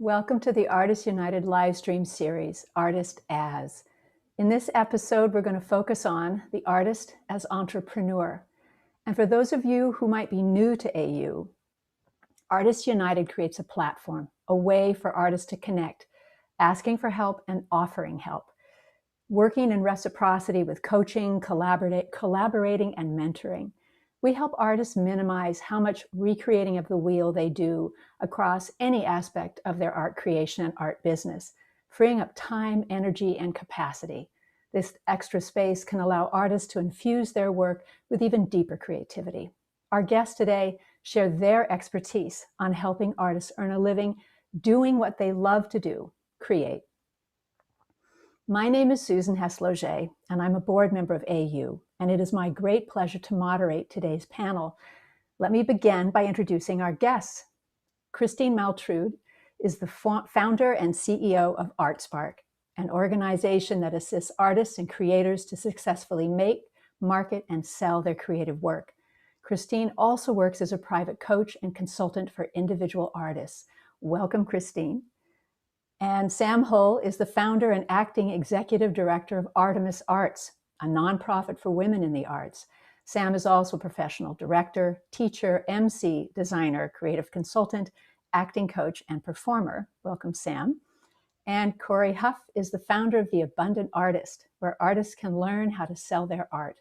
Welcome to the Artists United live stream series, Artist As. In this episode, we're going to focus on the artist as entrepreneur. And for those of you who might be new to AU, Artists United creates a platform, a way for artists to connect, asking for help and offering help, working in reciprocity with coaching, collaborating, and mentoring. We help artists minimize how much recreating of the wheel they do across any aspect of their art creation and art business, freeing up time, energy, and capacity. This extra space can allow artists to infuse their work with even deeper creativity. Our guests today share their expertise on helping artists earn a living doing what they love to do, create. My name is Susan Hess-Loger, and I'm a board member of AU, and it is my great pleasure to moderate today's panel. Let me begin by introducing our guests. Christine Maltrude is the founder and CEO of ArtSpark, an organization that assists artists and creators to successfully make, market, and sell their creative work. Christine also works as a private coach and consultant for individual artists. Welcome, Christine. And Sam Hull is the founder and acting executive director of Artemis Arts, a nonprofit for women in the arts. Sam is also a professional director, teacher, MC, designer, creative consultant, acting coach, and performer. Welcome, Sam. And Corey Huff is the founder of The Abundant Artist, where artists can learn how to sell their art.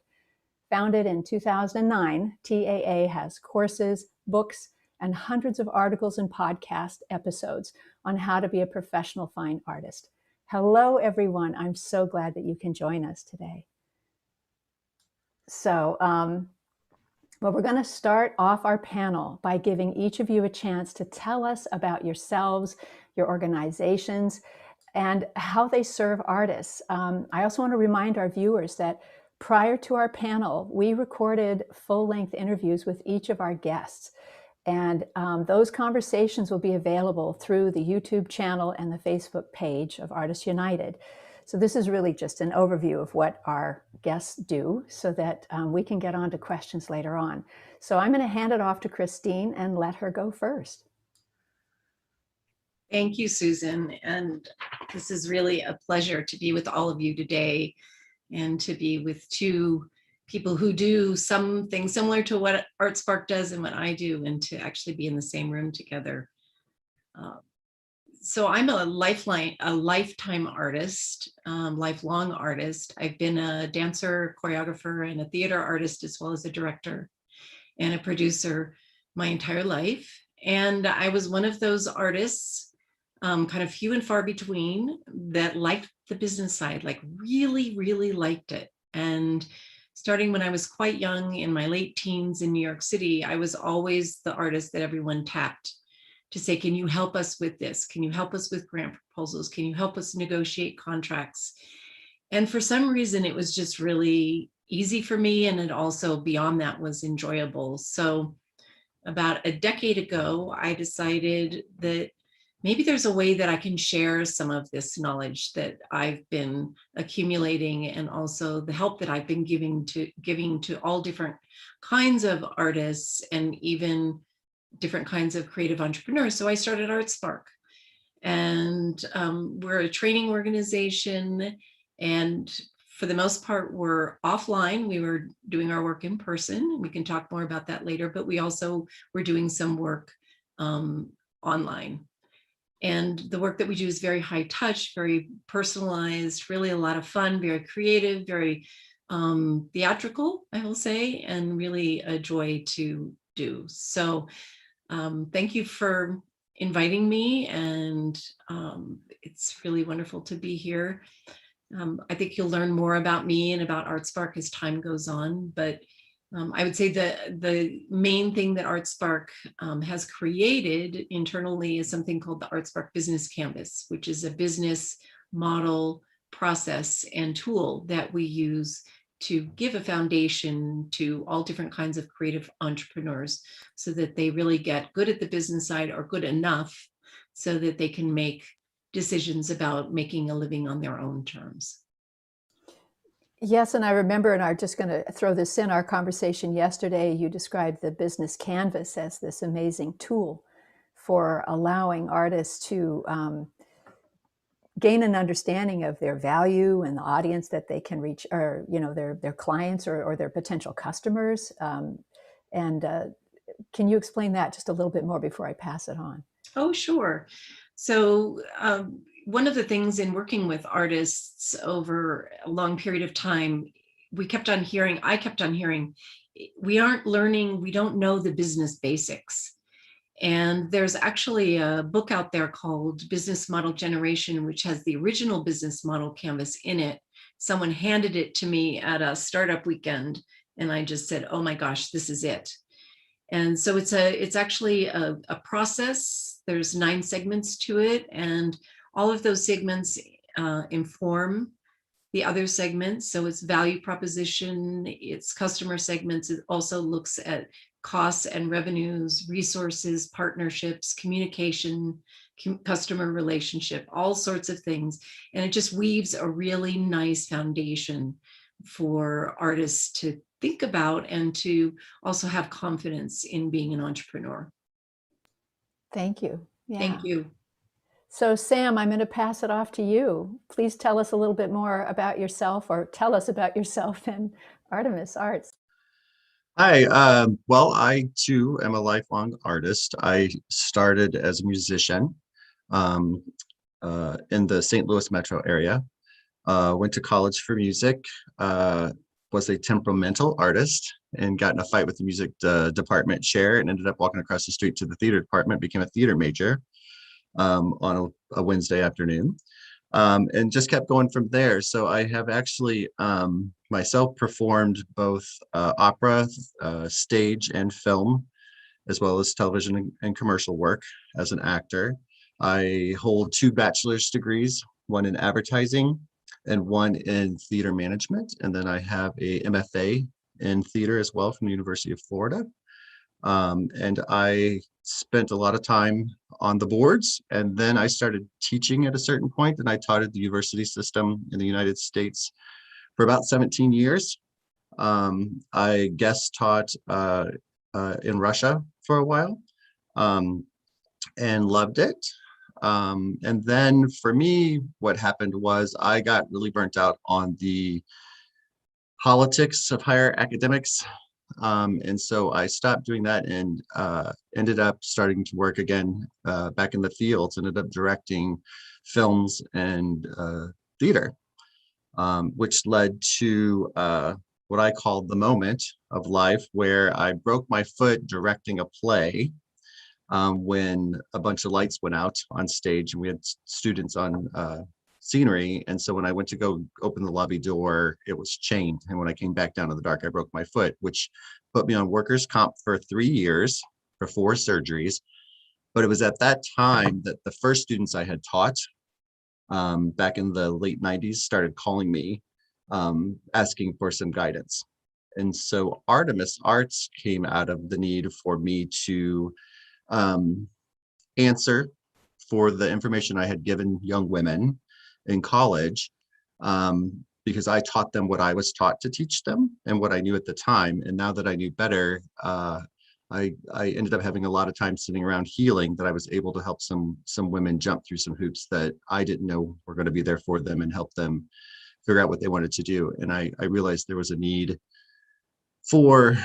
Founded in 2009, TAA has courses, books, and hundreds of articles and podcast episodes on how to be a professional fine artist. Hello, everyone. I'm so glad that you can join us today. So, we're going to start off our panel by giving each of you a chance to tell us about yourselves, your organizations, and how they serve artists. I also want to remind our viewers that prior to our panel, we recorded full-length interviews with each of our guests. And those conversations will be available through the YouTube channel and the Facebook page of Artists United. So this is really just an overview of what our guests do so that we can get on to questions later on. So I'm going to hand it off to Christine and let her go first. Thank you, Susan. And this is really a pleasure to be with all of you today and to be with two people who do something similar to what ArtSpark does and what I do, and to actually be in the same room together. So I'm a lifetime artist, lifelong artist. I've been a dancer, choreographer, and a theater artist, as well as a director and a producer my entire life. And I was one of those artists, kind of few and far between, that liked the business side, like really, really liked it. And starting when I was quite young, in my late teens in New York City, I was always the artist that everyone tapped to say, can you help us with this? Can you help us with grant proposals? Can you help us negotiate contracts? And for some reason, it was just really easy for me. And it also, beyond that, was enjoyable. So about a decade ago, I decided that maybe there's a way that I can share some of this knowledge that I've been accumulating, and also the help that I've been giving to all different kinds of artists and even different kinds of creative entrepreneurs. So I started ArtSpark, and we're a training organization, and for the most part, we're offline. We were doing our work in person. We can talk more about that later, but we also were doing some work online. And the work that we do is very high touch, very personalized, really a lot of fun, very creative, very theatrical, I will say, and really a joy to do. So thank you for inviting me, and it's really wonderful to be here. I think you'll learn more about me and about ArtSpark as time goes on, but I would say the main thing that ArtSpark has created internally is something called the ArtSpark Business Canvas, which is a business model, process, and tool that we use to give a foundation to all different kinds of creative entrepreneurs so that they really get good at the business side, or good enough so that they can make decisions about making a living on their own terms. Yes, and I remember, and I'm just going to throw this in, our conversation yesterday, you described the business canvas as this amazing tool for allowing artists to gain an understanding of their value and the audience that they can reach, or their clients or their potential customers. And can you explain that just a little bit more before I pass it on? Oh, sure. So one of the things in working with artists over a long period of time, I kept on hearing, we aren't learning, we don't know the business basics. And there's actually a book out there called Business Model Generation, which has the original business model canvas in it. Someone handed it to me at a startup weekend, and I just said, oh my gosh, this is it. And so it's actually a process. There's 9 segments to it, and all of those segments inform the other segments. So it's value proposition, it's customer segments. It also looks at costs and revenues, resources, partnerships, communication, customer relationship, all sorts of things. And it just weaves a really nice foundation for artists to think about and to also have confidence in being an entrepreneur. Thank you. Yeah. Thank you. So Sam, I'm going to pass it off to you. Please tell us a little bit more about yourself, or tell us about yourself and Artemis Arts. Hi, well, I too am a lifelong artist. I started as a musician in the St. Louis metro area. Went to college for music, was a temperamental artist, and got in a fight with the music department chair, and ended up walking across the street to the theater department, became a theater major on a Wednesday afternoon. And just kept going from there. So I have actually myself performed both opera, stage, and film, as well as television and commercial work as an actor. I hold 2 bachelor's degrees, one in advertising and one in theater management. And then I have a MFA in theater as well from the University of Florida. And I spent a lot of time on the boards, and then I started teaching at a certain point, and I taught at the university system in the United States for about 17 years. I guest taught in Russia for a while, and loved it. And then for me, what happened was I got really burnt out on the politics of higher academics. And so I stopped doing that and ended up starting to work again back in the fields, ended up directing films and theater, which led to what I called the moment of life where I broke my foot directing a play when a bunch of lights went out on stage and we had students on scenery. And so when I went to go open the lobby door, it was chained. And when I came back down in the dark, I broke my foot, which put me on workers' comp for 3 years for 4 surgeries. But it was at that time that the first students I had taught back in the late 90s started calling me, asking for some guidance. And so Artemis Arts came out of the need for me to answer for the information I had given young women in college, because I taught them what I was taught to teach them and what I knew at the time. And now that I knew better, I ended up having a lot of time sitting around healing, that I was able to help some women jump through some hoops that I didn't know were going to be there for them and help them figure out what they wanted to do. And I realized there was a need for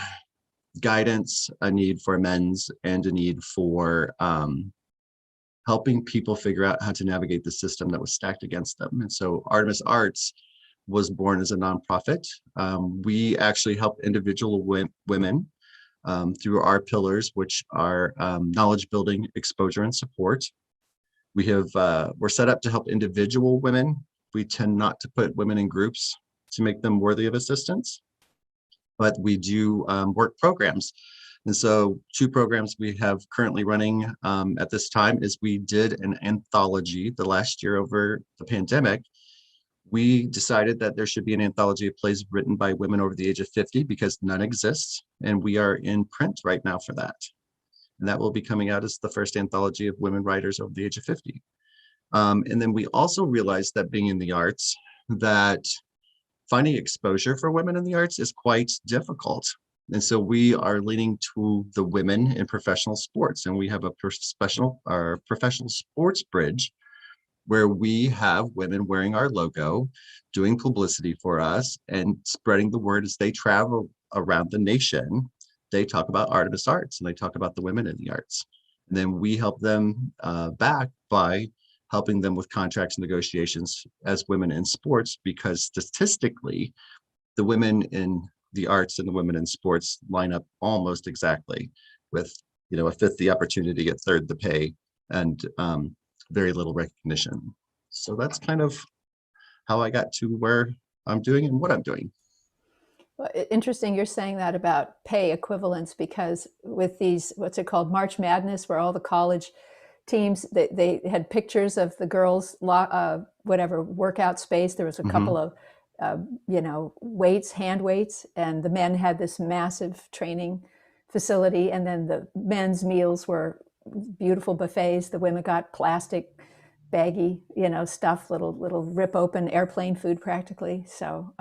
guidance, a need for amends, and a need for helping people figure out how to navigate the system that was stacked against them. And so Artemis Arts was born as a nonprofit. We actually help individual women through our pillars, which are knowledge building, exposure, and support. We're set up to help individual women. We tend not to put women in groups to make them worthy of assistance, but we do work programs. And so 2 programs we have currently running at this time is we did an anthology the last year over the pandemic. We decided that there should be an anthology of plays written by women over the age of 50 because none exists. And we are in print right now for that. And that will be coming out as the first anthology of women writers over the age of 50. And then we also realized that being in the arts, that finding exposure for women in the arts is quite difficult. And so we are leaning to the women in professional sports, and we have a professional sports bridge where we have women wearing our logo, doing publicity for us and spreading the word as they travel around the nation. They talk about Artemis Arts and they talk about the women in the arts. And then we help them back by helping them with contracts and negotiations as women in sports, because statistically, the women in the arts and the women in sports line up almost exactly, with a fifth the opportunity to get third the pay, and very little recognition. So that's kind of how I got to where I'm doing and what I'm doing. Well, interesting you're saying that about pay equivalence, because with these, what's it called, March Madness, where all the college teams, they had pictures of the girls, whatever, workout space. There was a couple of, weights, hand weights, and the men had this massive training facility. And then the men's meals were beautiful buffets. The women got plastic, baggy, stuff, little rip open airplane food practically. So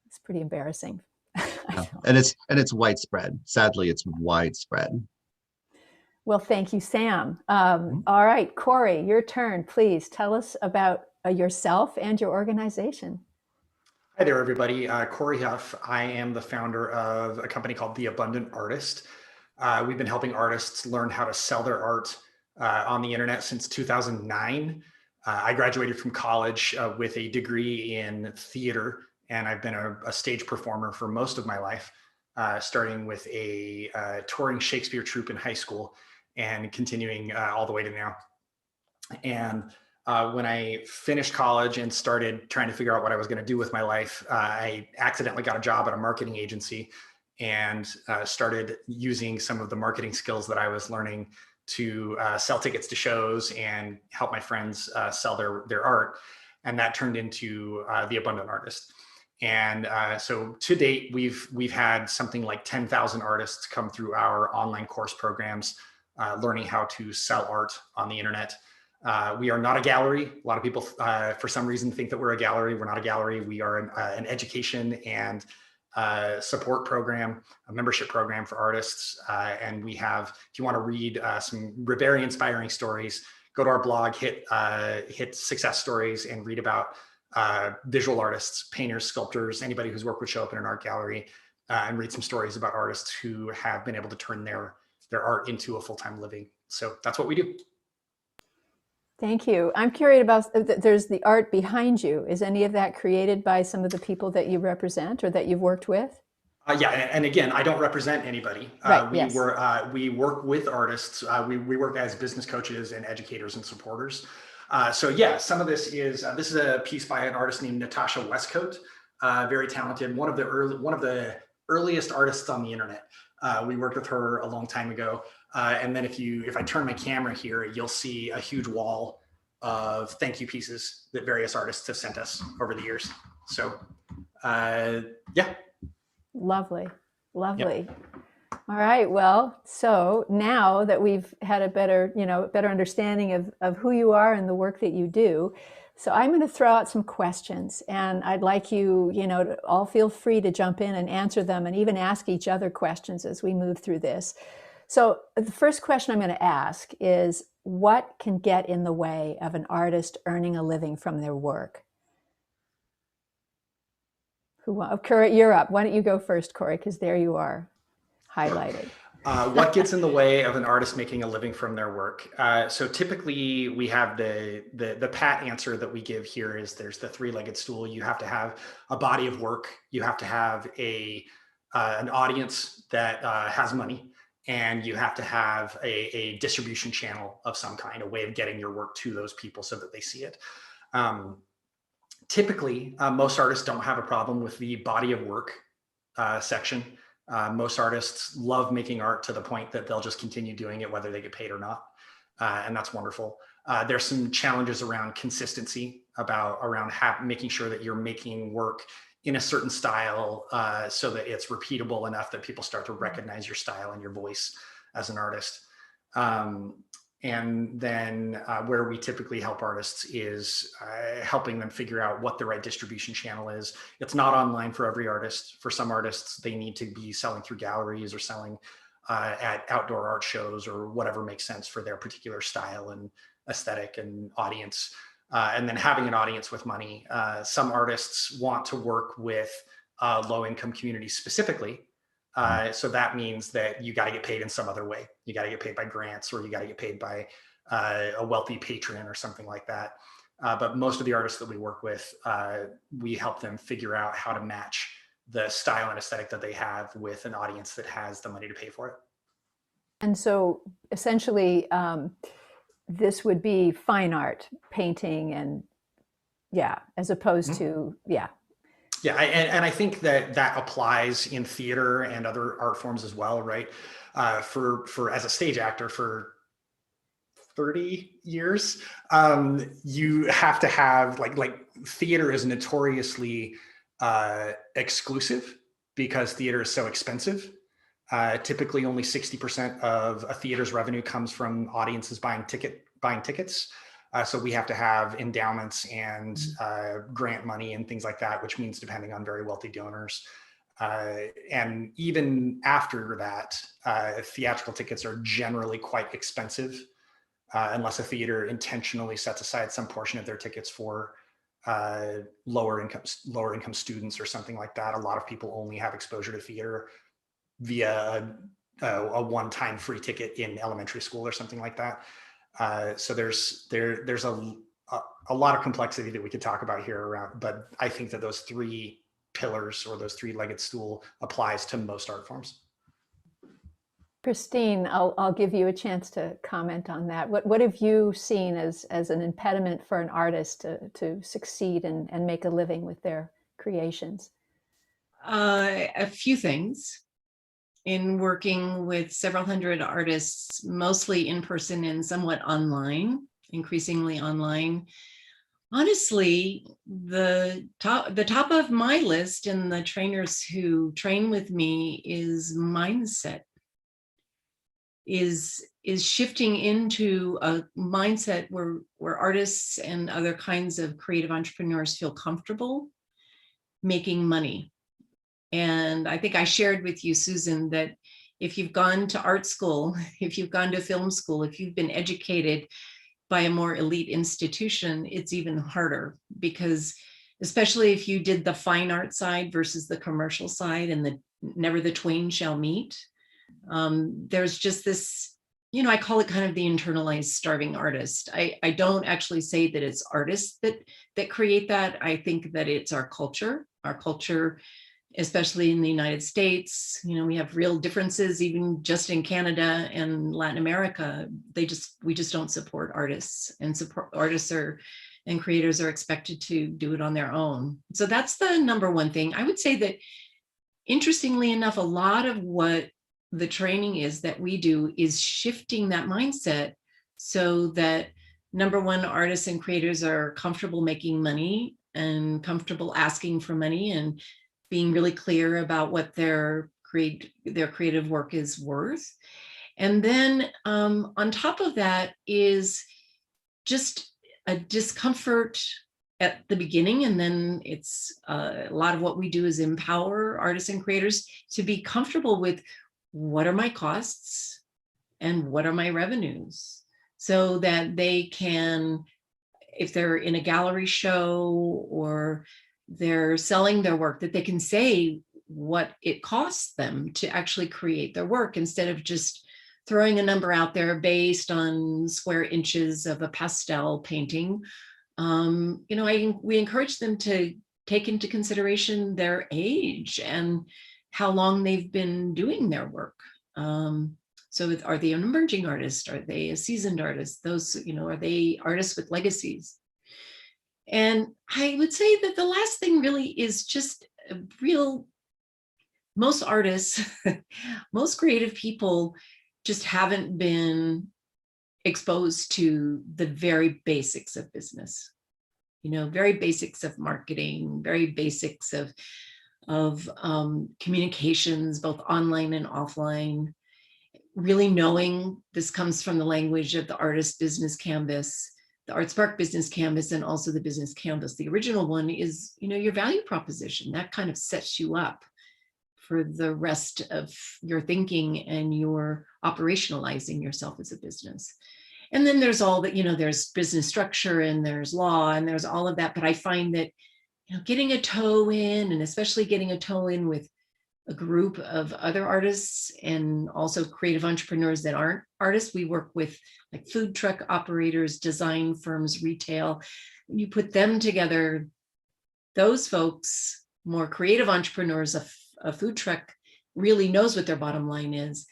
it's pretty embarrassing. Yeah. And it's widespread. Sadly, it's widespread. Well, thank you, Sam. All right, Corey, your turn. Please tell us about yourself and your organization. Hi there, everybody. Corey Huff. I am the founder of a company called The Abundant Artist. We've been helping artists learn how to sell their art on the internet since 2009. I graduated from college with a degree in theater, and I've been a stage performer for most of my life, starting with a touring Shakespeare troupe in high school and continuing all the way to now. And when I finished college and started trying to figure out what I was going to do with my life, I accidentally got a job at a marketing agency and started using some of the marketing skills that I was learning to sell tickets to shows and help my friends sell their art. And that turned into The Abundant Artist. And so to date, we've had something like 10,000 artists come through our online course programs, learning how to sell art on the internet. We are not a gallery. A lot of people, for some reason, think that we're a gallery. We're not a gallery. We are an education and support program, a membership program for artists. And we have, if you want to read some very inspiring stories, go to our blog, hit success stories, and read about visual artists, painters, sculptors, anybody who's worked would show up in an art gallery, and read some stories about artists who have been able to turn their art into a full-time living. So that's what we do. Thank you. I'm curious about, there's the art behind you. Is any of that created by some of the people that you represent or that you've worked with? Yeah, and again, I don't represent anybody. Right, we yes. We work with artists. We work as business coaches and educators and supporters. So yeah, some of this is a piece by an artist named Natasha Westcoat, very talented, one of the earliest artists on the internet. We worked with her a long time ago. And then if I turn my camera here, you'll see a huge wall of thank you pieces that various artists have sent us over the years. So yeah. Lovely. Yep. All right. Well, so now that we've had a better understanding of who you are and the work that you do, so I'm going to throw out some questions, and I'd like you, to all feel free to jump in and answer them, and even ask each other questions as we move through this. So the first question I'm going to ask is, what can get in the way of an artist earning a living from their work? Corey, you're up. Why don't you go first, Corey, because there you are, highlighted. What gets in the way of an artist making a living from their work? So typically we have the pat answer that we give here is there's the three-legged stool. You have to have a body of work. You have to have an audience that has money, and you have to have a distribution channel of some kind, a way of getting your work to those people so that they see it. Typically, most artists don't have a problem with the body of work section. Most artists love making art to the point that they'll just continue doing it whether they get paid or not. And that's wonderful. There's some challenges around consistency, around making sure that you're making work in a certain style so that it's repeatable enough that people start to recognize your style and your voice as an artist. And then where we typically help artists is helping them figure out what the right distribution channel is. It's not online for every artist. For some artists, they need to be selling through galleries or selling at outdoor art shows or whatever makes sense for their particular style and aesthetic and audience. And then having an audience with money. Some artists want to work with low-income communities specifically. So that means that you got to get paid in some other way. You got to get paid by grants, or you got to get paid by a wealthy patron or something like that. But most of the artists that we work with, we help them figure out how to match the style and aesthetic that they have with an audience that has the money to pay for it. And so essentially, this would be fine art, painting, and as opposed to, Yeah, and I think that applies in theater and other art forms as well, right? For as a stage actor for 30 years, you have to have like theater is notoriously exclusive because theater is so expensive. Typically, only 60% of a theater's revenue comes from audiences buying tickets. So we have to have endowments and grant money and things like that, which means depending on very wealthy donors. And even after that, theatrical tickets are generally quite expensive, unless a theater intentionally sets aside some portion of their tickets for lower income students or something like that. A lot of people only have exposure to theater via a one-time free ticket in elementary school or something like that. So there's a lot of complexity that we could talk about here around, but I think that those three pillars or those three-legged stool applies to most art forms. Christine, I'll give you a chance to comment on that. What have you seen as an impediment for an artist to succeed and make a living with their creations? A few things. In working with several hundred artists, mostly in person and somewhat online, increasingly online. Honestly, the top of my list and the trainers who train with me is mindset. Is shifting into a mindset where artists and other kinds of creative entrepreneurs feel comfortable making money. And I think I shared with you, Susan, that if you've gone to art school, if you've gone to film school, if you've been educated by a more elite institution, it's even harder, because especially if you did the fine art side versus the commercial side, and never the twain shall meet, there's just this, I call it kind of the internalized starving artist. I don't actually say that it's artists that create that. I think that it's our culture, especially in the United States. We have real differences, even just in Canada and Latin America. We just don't support artists, and and creators are expected to do it on their own. So that's the number one thing. I would say that, interestingly enough, a lot of what the training is that we do is shifting that mindset so that, number one, artists and creators are comfortable making money and comfortable asking for money and being really clear about what their creative work is worth. And then on top of that is just a discomfort at the beginning. And then it's a lot of what we do is empower artists and creators to be comfortable with, what are my costs and what are my revenues, so that they can, if they're in a gallery show or they're selling their work, that they can say what it costs them to actually create their work, instead of just throwing a number out there based on square inches of a pastel painting. We encourage them to take into consideration their age and how long they've been doing their work. So are they an emerging artist? Are they a seasoned artist? Those, are they artists with legacies? And I would say that the last thing really is just most artists, most creative people just haven't been exposed to the very basics of business, very basics of marketing, very basics of communications, both online and offline. really knowing this comes from the language of the artist business canvas, the Art Spark business canvas, and also the business canvas. The original one is, your value proposition. That kind of sets you up for the rest of your thinking and your operationalizing yourself as a business. And then there's all that, there's business structure and there's law and there's all of that. But I find that, getting a toe in, and especially getting a toe in with a group of other artists and also creative entrepreneurs that aren't artists. We work with like food truck operators, design firms, retail. When you put them together, those folks, more creative entrepreneurs, a food truck really knows what their bottom line is.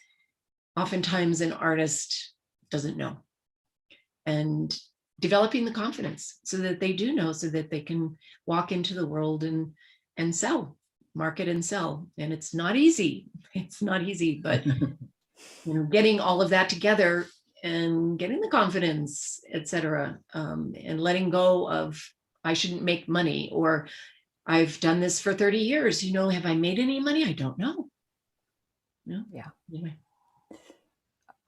Oftentimes an artist doesn't know. And developing the confidence so that they do know, so that they can walk into the world and sell. Market and sell. And it's not easy. It's not easy, but getting all of that together and getting the confidence, etc., and letting go of I shouldn't make money, or I've done this for 30 years. Have I made any money? I don't know. No. Yeah. Anyway.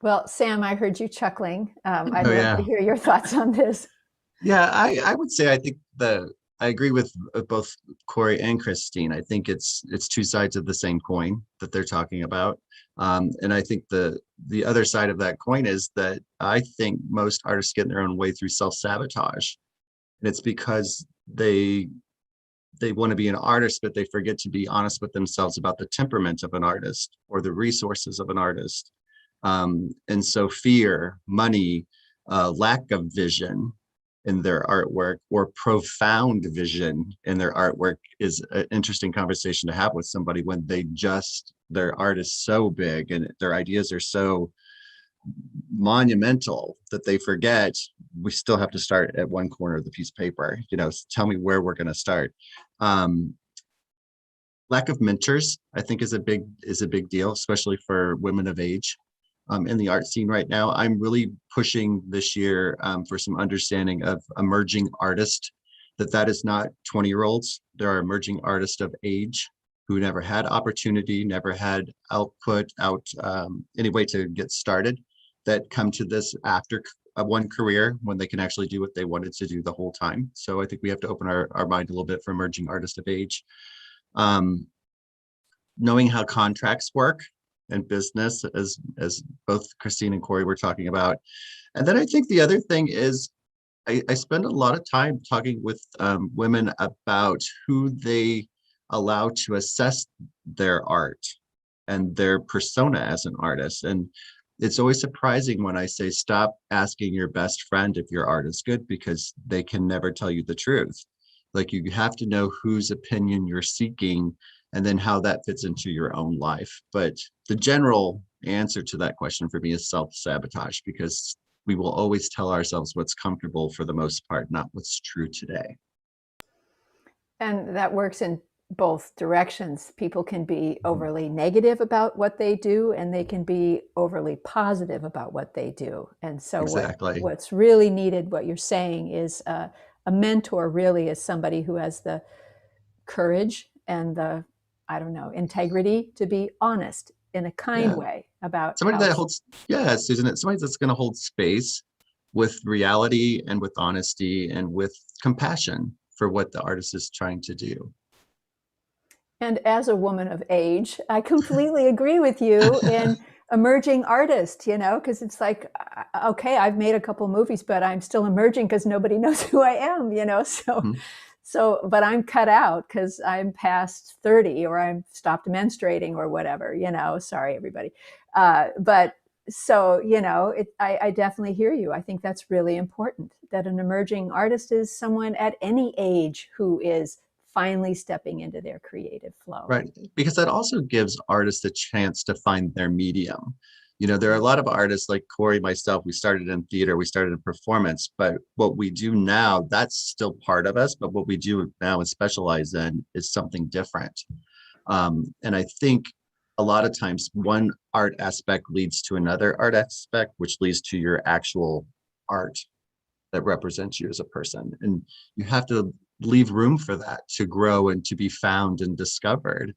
Well, Sam, I heard you chuckling. I'd Oh, love yeah. to hear your thoughts on this. Yeah, I would say I think I agree with both Corey and Christine. I think it's two sides of the same coin that they're talking about. And I think the other side of that coin is that I think most artists get in their own way through self-sabotage. And it's because they want to be an artist, but they forget to be honest with themselves about the temperament of an artist or the resources of an artist. And so fear, money, lack of vision in their artwork, or profound vision in their artwork, is an interesting conversation to have with somebody when their art is so big and their ideas are so monumental that they forget we still have to start at one corner of the piece of paper. Tell me where we're going to start. Lack of mentors, I think, is a big deal, especially for women of age. In the art scene right now, I'm really pushing this year for some understanding of emerging artists, that is not 20-year-olds. There are emerging artists of age who never had opportunity, never had any way to get started, that come to this after one career when they can actually do what they wanted to do the whole time. So I think we have to open our mind a little bit for emerging artists of age. Knowing how contracts work and business, as both Christine and Corey were talking about. And then I think the other thing is I spend a lot of time talking with women about who they allow to assess their art and their persona as an artist. And it's always surprising when I say, stop asking your best friend if your art is good, because they can never tell you the truth. Like, you have to know whose opinion you're seeking and then how that fits into your own life. But the general answer to that question for me is self-sabotage, because we will always tell ourselves what's comfortable for the most part, not what's true today. And that works in both directions. People can be overly negative about what they do, and they can be overly positive about what they do. And so Exactly. what's really needed, what you're saying, is a mentor really is somebody who has the courage and the, integrity to be honest in a kind way about somebody that holds, Susan, it's somebody that's going to hold space with reality and with honesty and with compassion for what the artist is trying to do. And as a woman of age, I completely agree with you in emerging artist, because it's like, okay, I've made a couple movies, but I'm still emerging because nobody knows who I am, So, but I'm cut out because I'm past 30, or I'm stopped menstruating or whatever, sorry, everybody. But so, I definitely hear you. I think that's really important, that an emerging artist is someone at any age who is finally stepping into their creative flow. Right, because that also gives artists a chance to find their medium. There are a lot of artists like Corey, myself, we started in theater, we started in performance, but what we do now, that's still part of us, but what we do now and specialize in is something different. And I think a lot of times one art aspect leads to another art aspect, which leads to your actual art that represents you as a person. And you have to leave room for that to grow and to be found and discovered.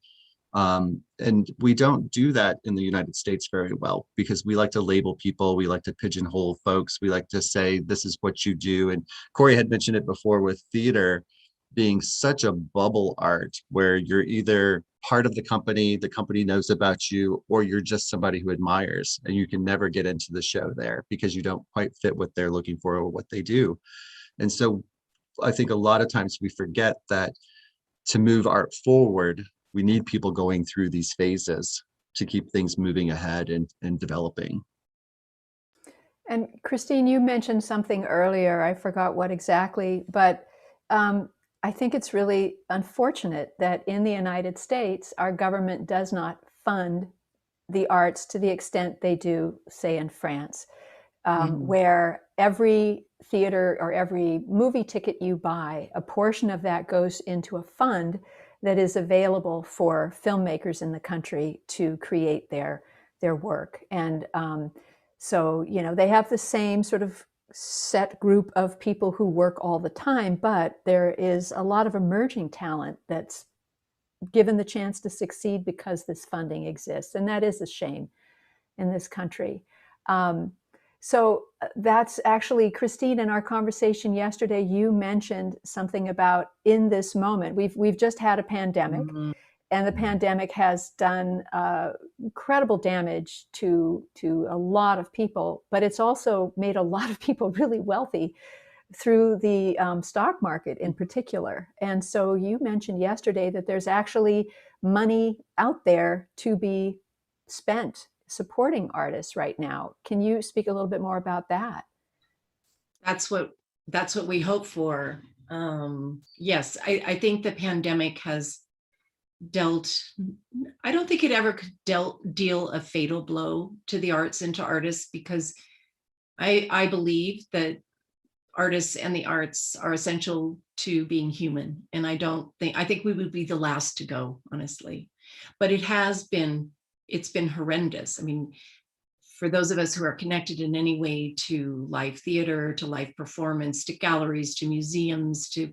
And we don't do that in the United States very well because we like to label people, we like to pigeonhole folks, we like to say this is what you do. And Corey had mentioned it before with theater being such a bubble art where you're either part of the company knows about you, or you're just somebody who admires, and you can never get into the show there because you don't quite fit what they're looking for or what they do. And so I think a lot of times we forget that to move art forward, we need people going through these phases to keep things moving ahead and developing. And Christine, you mentioned something earlier. I forgot what exactly, but I think it's really unfortunate that in the United States, our government does not fund the arts to the extent they do, say, in France, where every theater or every movie ticket you buy, a portion of that goes into a fund that is available for filmmakers in the country to create their work. And so, you know, they have the same sort of set group of people who work all the time, but there is a lot of emerging talent that's given the chance to succeed because this funding exists. And that is a shame in this country. So that's actually, Christine, in our conversation yesterday, you mentioned something about in this moment. We've just had a pandemic, and the pandemic has done incredible damage to a lot of people, but it's also made a lot of people really wealthy through the stock market in particular. And so you mentioned yesterday that there's actually money out there to be spent supporting artists right now. Can you speak a little bit more about that? That's what we hope for. Yes, I think the pandemic has dealt, I don't think it ever could deal a fatal blow to the arts and to artists, because I believe that artists and the arts are essential to being human. And I think we would be the last to go, honestly. But it's been horrendous. I mean, for those of us who are connected in any way to live theater, to live performance, to galleries, to museums, to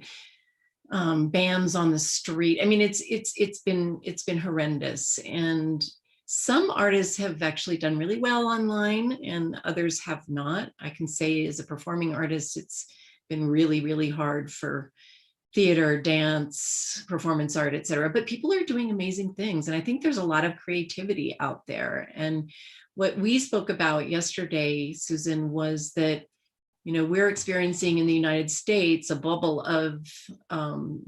bands on the street. I mean, it's been horrendous. And some artists have actually done really well online and others have not. I can say as a performing artist, it's been really, really hard for theater, dance, performance art, et cetera. But people are doing amazing things. And I think there's a lot of creativity out there. And what we spoke about yesterday, Susan, was that, you know, we're experiencing in the United States a bubble of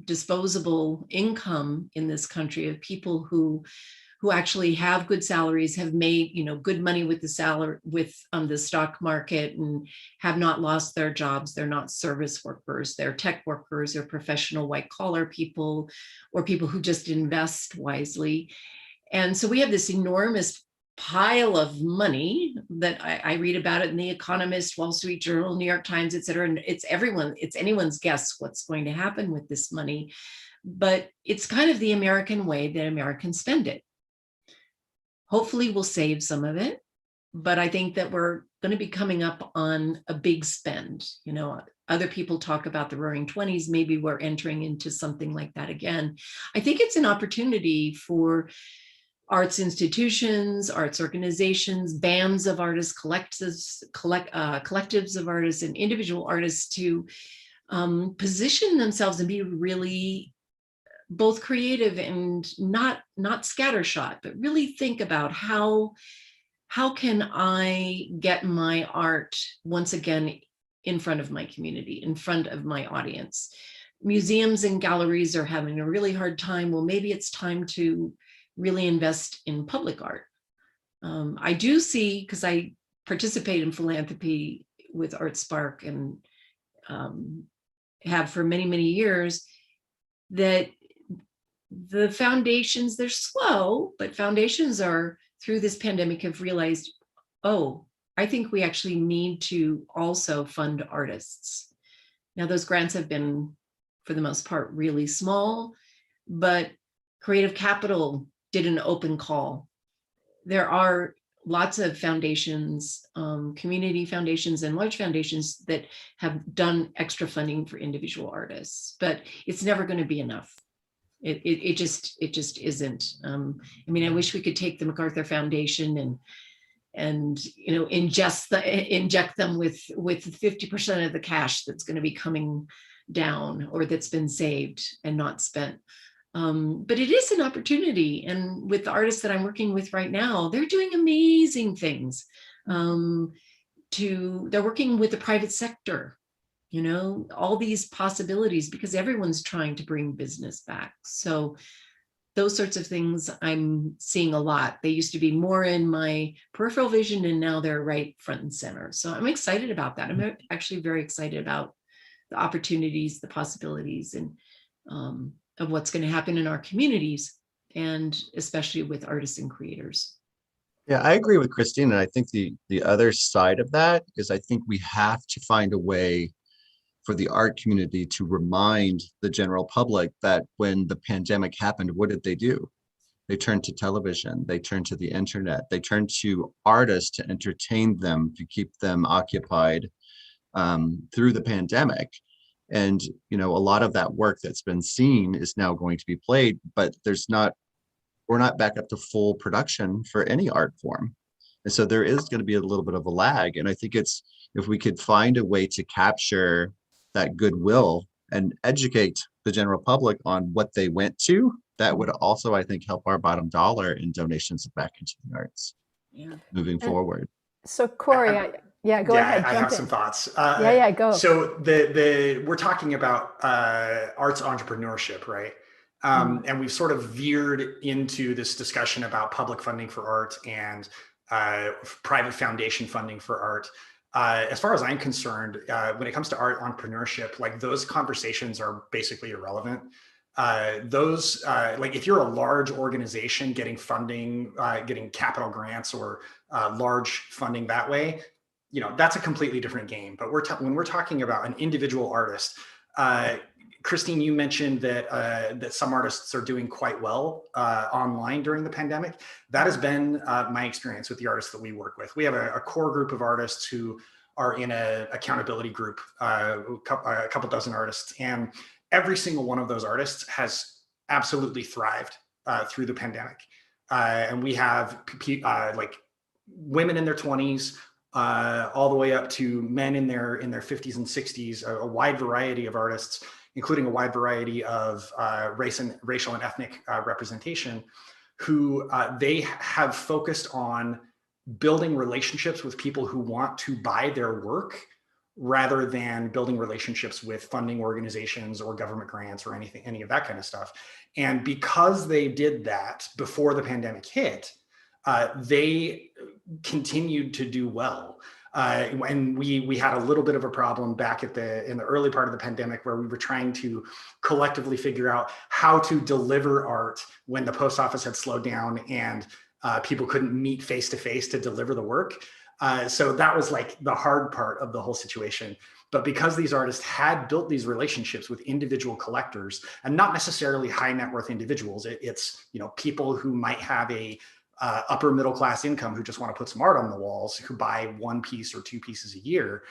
disposable income in this country of people who actually have good salaries, have made, you know, good money with the stock market, and have not lost their jobs. They're not service workers, they're tech workers, or professional white collar people, or people who just invest wisely. And so we have this enormous pile of money that I read about it in The Economist, Wall Street Journal, New York Times, et cetera. And it's anyone's guess what's going to happen with this money. But it's kind of the American way that Americans spend it. Hopefully we'll save some of it, but I think that we're going to be coming up on a big spend. You know, other people talk about the roaring 20s. Maybe we're entering into something like that again. I think it's an opportunity for arts institutions, arts organizations, bands of artists, collectives of artists, and individual artists to position themselves and be really both creative and not scattershot, but really think about how can I get my art once again in front of my community, in front of my audience. Museums and galleries are having a really hard time. Well, maybe it's time to really invest in public art. I do see, because I participate in philanthropy with Art Spark and have for many, many years, that the foundations, they're slow, but foundations are, through this pandemic, have realized, oh, I think we actually need to also fund artists. Now, those grants have been, for the most part, really small, but Creative Capital did an open call. There are lots of foundations, community foundations and large foundations that have done extra funding for individual artists, but it's never going to be enough. It just isn't. I mean, I wish we could take the MacArthur Foundation and inject them with 50% of the cash that's going to be coming down or that's been saved and not spent. But it is an opportunity. And with the artists that I'm working with right now, they're doing amazing things. They're working with the private sector, all these possibilities, because everyone's trying to bring business back. So those sorts of things I'm seeing a lot. They used to be more in my peripheral vision, and now they're right front and center. So I'm excited about that. I'm actually very excited about the opportunities, the possibilities, and of what's going to happen in our communities, and especially with artists and creators. Yeah, I agree with Christine. And I think the other side of that is I think we have to find a way for the art community to remind the general public that when the pandemic happened, what did they do? They turned to television, they turned to the internet, they turned to artists to entertain them, to keep them occupied through the pandemic. And, a lot of that work that's been seen is now going to be played, but we're not back up to full production for any art form. And so there is going to be a little bit of a lag. And I think if we could find a way to capture that goodwill and educate the general public on what they went to, that would also, I think, help our bottom dollar in donations back into the arts moving forward. So Corey, go ahead. I have some thoughts. Go. So we're talking about arts entrepreneurship, right? And we've sort of veered into this discussion about public funding for art and private foundation funding for art. As far as I'm concerned, when it comes to art entrepreneurship, like those conversations are basically irrelevant. Like if you're a large organization getting funding, getting capital grants or large funding that way, that's a completely different game. But when we're talking about an individual artist, Christine, you mentioned that some artists are doing quite well online during the pandemic. That has been my experience with the artists that we work with. We have a core group of artists who are in an accountability group, a couple dozen artists, and every single one of those artists has absolutely thrived through the pandemic. And we have like women in their 20s, all the way up to men in their 50s and 60s, a wide variety of artists, including a wide variety of racial and ethnic representation, who they have focused on building relationships with people who want to buy their work rather than building relationships with funding organizations or government grants or any of that kind of stuff. And because they did that before the pandemic hit, they continued to do well. And we had a little bit of a problem back in the early part of the pandemic where we were trying to collectively figure out how to deliver art when the post office had slowed down and people couldn't meet face to face to deliver the work. So that was like the hard part of the whole situation. But because these artists had built these relationships with individual collectors, and not necessarily high net worth individuals, it's people who might have a upper middle class income who just want to put some art on the walls, who buy one piece or two pieces a year.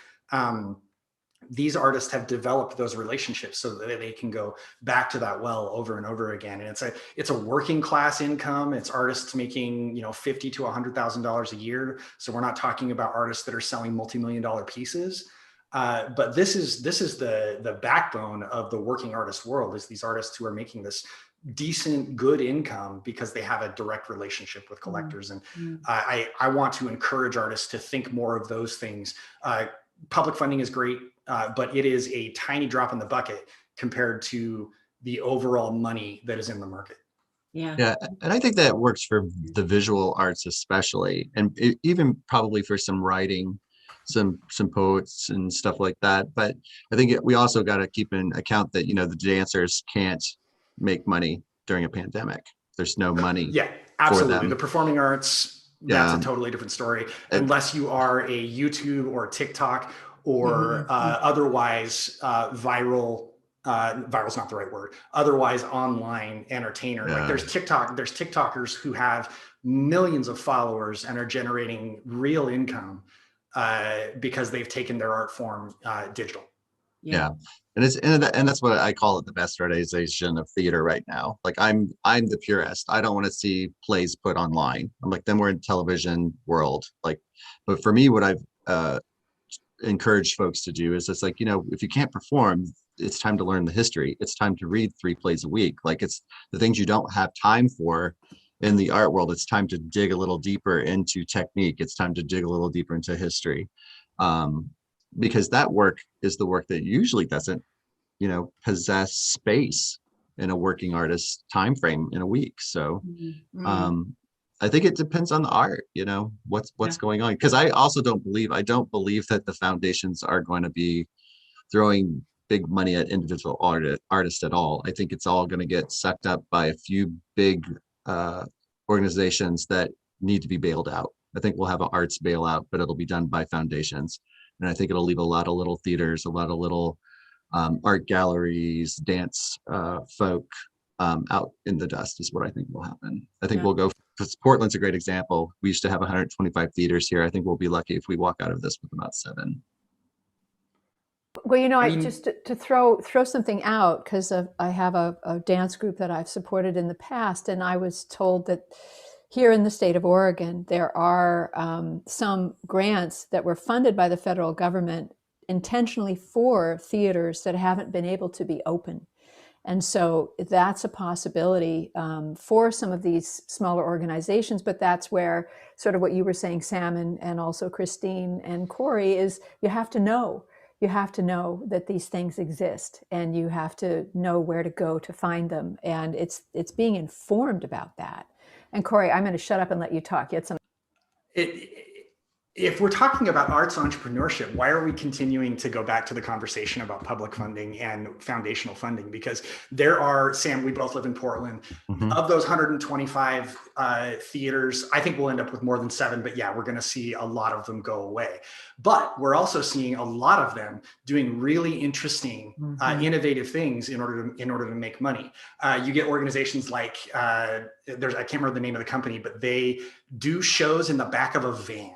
These artists have developed those relationships so that they can go back to that well over and over again. And it's a working class income. It's artists making $50,000 to $100,000 a year. So we're not talking about artists that are selling multi-million-dollar pieces. But this is the backbone of the working artist world, is these artists who are making this decent, good income because they have a direct relationship with collectors. And I want to encourage artists to think more of those things. Public funding is great, but it is a tiny drop in the bucket compared to the overall money that is in the market. Yeah, and I think that works for the visual arts especially, and even probably for some writing, some poets and stuff like that. But I think we also got to keep in account that the dancers can't make money during a pandemic. There's no money. Yeah, absolutely. For them. The performing arts, that's a totally different story. Unless you are a YouTube or TikTok or otherwise viral. Viral's not the right word. Otherwise online entertainer. Like there's TikTokers who have millions of followers and are generating real income because they've taken their art form digital. Yeah. And that's what I call it, the bastardization of theater right now. Like I'm the purist. I don't want to see plays put online. I'm like, then we're in television world. Like, but for me, what I've encouraged folks to do is it's like, if you can't perform, it's time to learn the history. It's time to read 3 plays a week. Like, it's the things you don't have time for in the art world. It's time to dig a little deeper into technique. It's time to dig a little deeper into history. Because that work is the work that usually doesn't, possess space in a working artist time frame in a week. So I think it depends on the art, what's going on. Because I don't believe that the foundations are going to be throwing big money at individual artists at all. I think it's all going to get sucked up by a few big organizations that need to be bailed out. I think we'll have an arts bailout, but it'll be done by foundations. And I think it'll leave a lot of little theaters, a lot of little art galleries, dance folk out in the dust is what I think will happen. I think we'll go, because Portland's a great example. We used to have 125 theaters here. I think we'll be lucky if we walk out of this with about 7. Well, I just to throw something out, because I have a dance group that I've supported in the past, and I was told that here in the state of Oregon, there are some grants that were funded by the federal government intentionally for theaters that haven't been able to be open. And so that's a possibility for some of these smaller organizations, but that's where sort of what you were saying, Sam, and also Christine and Corey, is you have to know that these things exist, and you have to know where to go to find them. And it's being informed about that. And Corey, I'm going to shut up and let you talk. You had some. If we're talking about arts entrepreneurship, why are we continuing to go back to the conversation about public funding and foundational funding? Because there are, Sam, we both live in Portland. Of those 125 theaters, I think we'll end up with more than 7, but yeah, we're going to see a lot of them go away. But we're also seeing a lot of them doing really interesting, innovative things in order to make money. You get organizations like, I can't remember the name of the company, but they do shows in the back of a van.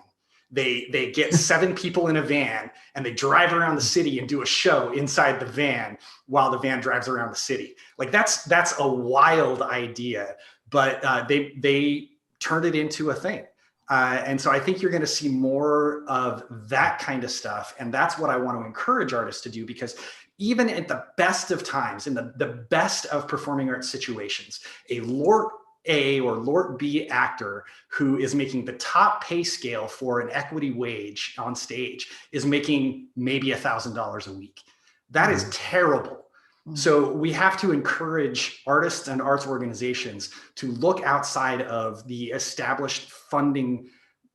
They get 7 people in a van and they drive around the city and do a show inside the van while the van drives around the city. Like that's a wild idea, but they turned it into a thing. And so I think you're going to see more of that kind of stuff. And that's what I want to encourage artists to do, because even at the best of times, in the best of performing arts situations, a LORT A or LORT B actor who is making the top pay scale for an equity wage on stage is making maybe $1,000 a week. That is terrible. So we have to encourage artists and arts organizations to look outside of the established funding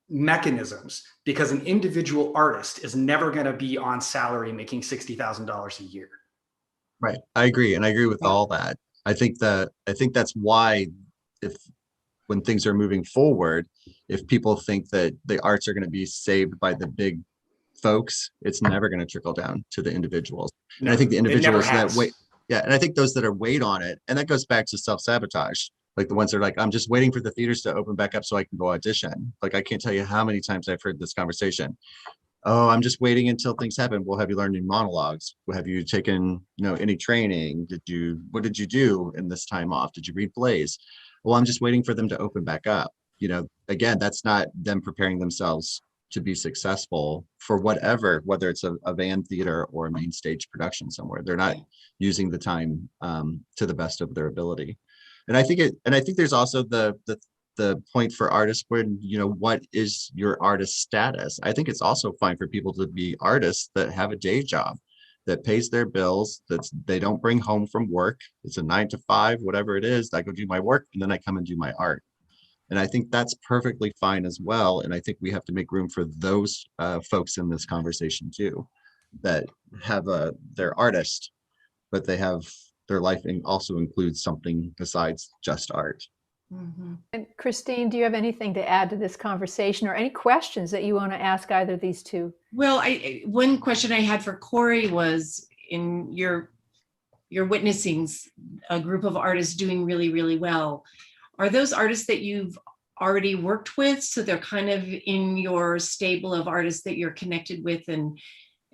mechanisms, because an individual artist is never going to be on salary making $60,000 a year. Right. I agree. And I agree with all that. I think that's why, when things are moving forward, if people think that the arts are going to be saved by the big folks, it's never going to trickle down to the individuals. No, and I think the individuals that wait, and I think those that are wait on it, and that goes back to self-sabotage, like the ones that are like, I'm just waiting for the theaters to open back up so I can go audition. Like, I can't tell you how many times I've heard this conversation. Oh, I'm just waiting until things happen. Well, have you learned any monologues? Well, have you taken, any training? What did you do in this time off? Did you read plays? Well, I'm just waiting for them to open back up. Again, that's not them preparing themselves to be successful for whatever, whether it's a van theater or a main stage production somewhere. They're not using the time to the best of their ability. And I think there's also the point for artists when, what is your artist status? I think it's also fine for people to be artists that have a day job that pays their bills, they don't bring home from work. It's a 9 to 5, whatever it is. I go do my work and then I come and do my art. And I think that's perfectly fine as well. And I think we have to make room for those folks in this conversation too, that have they're artists, but they have their life also includes something besides just art. And Christine, do you have anything to add to this conversation, or any questions that you want to ask either of these two? Well, one question I had for Corey was, in your witnessing a group of artists doing really, really well. Are those artists that you've already worked with? So they're kind of in your stable of artists that you're connected with and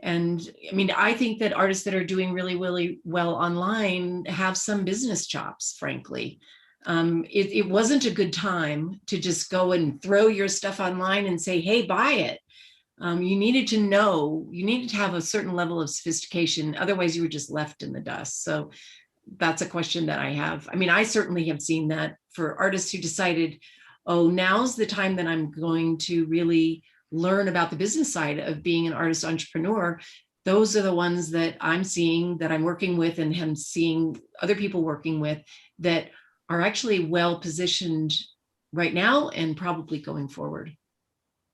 And I mean, I think that artists that are doing really, really well online have some business chops, frankly. It wasn't a good time to just go and throw your stuff online and say, hey, buy it. You needed to know, you needed to have a certain level of sophistication. Otherwise, you were just left in the dust. So that's a question that I have. I mean, I certainly have seen that for artists who decided, oh, now's the time that I'm going to really learn about the business side of being an artist entrepreneur. Those are the ones that I'm seeing, that I'm working with, and I'm seeing other people working with that are actually well positioned right now and probably going forward.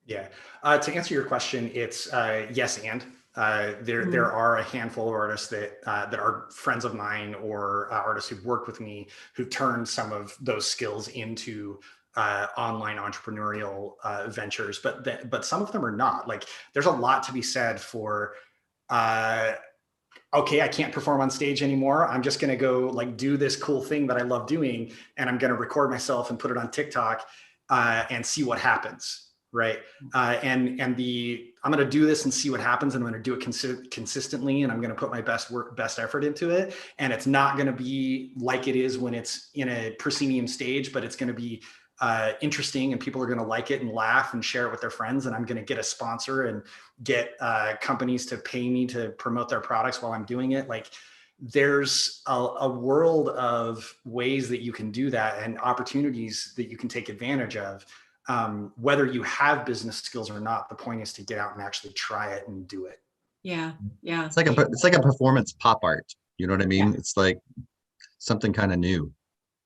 Yeah. To answer your question, it's yes and. There are a handful of artists that are friends of mine or artists who've worked with me who turned some of those skills into online entrepreneurial ventures, but some of them are not. Like, there's a lot to be said for okay, I can't perform on stage anymore. I'm just going to go like do this cool thing that I love doing, and I'm going to record myself and put it on TikTok and see what happens. Right. I'm going to do this and see what happens. And I'm going to do it consistently. And I'm going to put my best effort into it. And it's not going to be like it is when it's in a proscenium stage, but it's going to be interesting, and people are going to like it and laugh and share it with their friends. And I'm going to get a sponsor and get companies to pay me to promote their products while I'm doing it. Like, there's a world of ways that you can do that and opportunities that you can take advantage of. Whether you have business skills or not, the point is to get out and actually try it and do it. Yeah. Yeah. It's like a performance pop art. You know what I mean? Yeah. It's like something kind of new.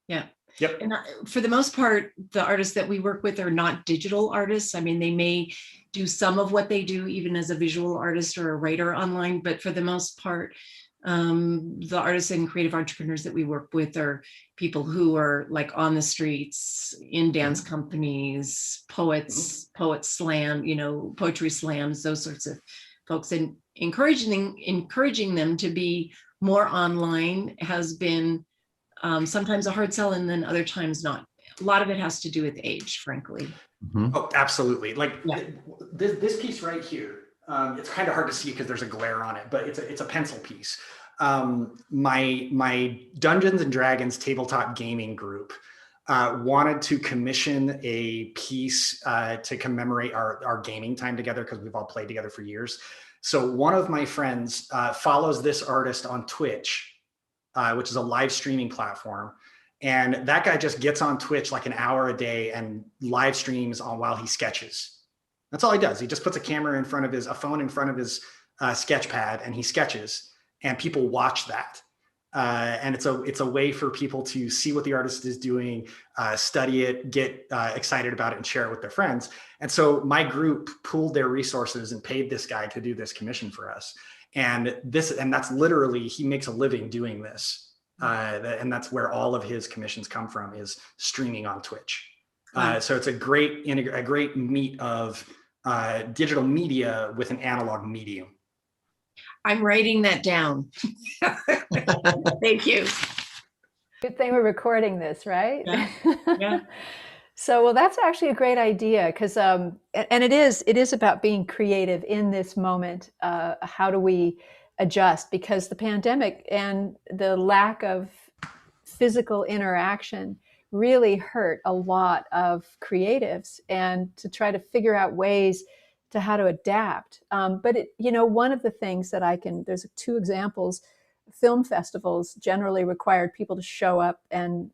Yeah. Yep. And for the most part, the artists that we work with are not digital artists. I mean, they may do some of what they do even as a visual artist or a writer online, but for the most part, the artists and creative entrepreneurs that we work with are people who are like on the streets, in dance companies, poets slam, poetry slams, those sorts of folks, and encouraging them to be more online has been sometimes a hard sell, and then other times not. A lot of it has to do with age, frankly. Mm-hmm. Oh, absolutely. Like, yeah. this piece right here, it's kind of hard to see because there's a glare on it, but it's a pencil piece. My Dungeons and Dragons tabletop gaming group wanted to commission a piece to commemorate our gaming time together, because we've all played together for years. So one of my friends follows this artist on Twitch, which is a live streaming platform. And that guy just gets on Twitch like an hour a day and live streams while he sketches. That's all he does. He just puts a phone in front of his sketch pad, and he sketches, and people watch that. And it's a way for people to see what the artist is doing, study it, get excited about it, and share it with their friends. And so my group pooled their resources and paid this guy to do this commission for us. And that's literally, he makes a living doing this. And that's where all of his commissions come from, is streaming on Twitch. So it's a great meet of digital media with an analog medium. I'm writing that down. Thank you. Good thing we're recording this, right? Yeah. So, well, that's actually a great idea, because, and it is about being creative in this moment. How do we adjust? Because the pandemic and the lack of physical interaction really hurt a lot of creatives, and to try to figure out ways to how to adapt. But one of the things that there's two examples. Film festivals generally required people to show up and,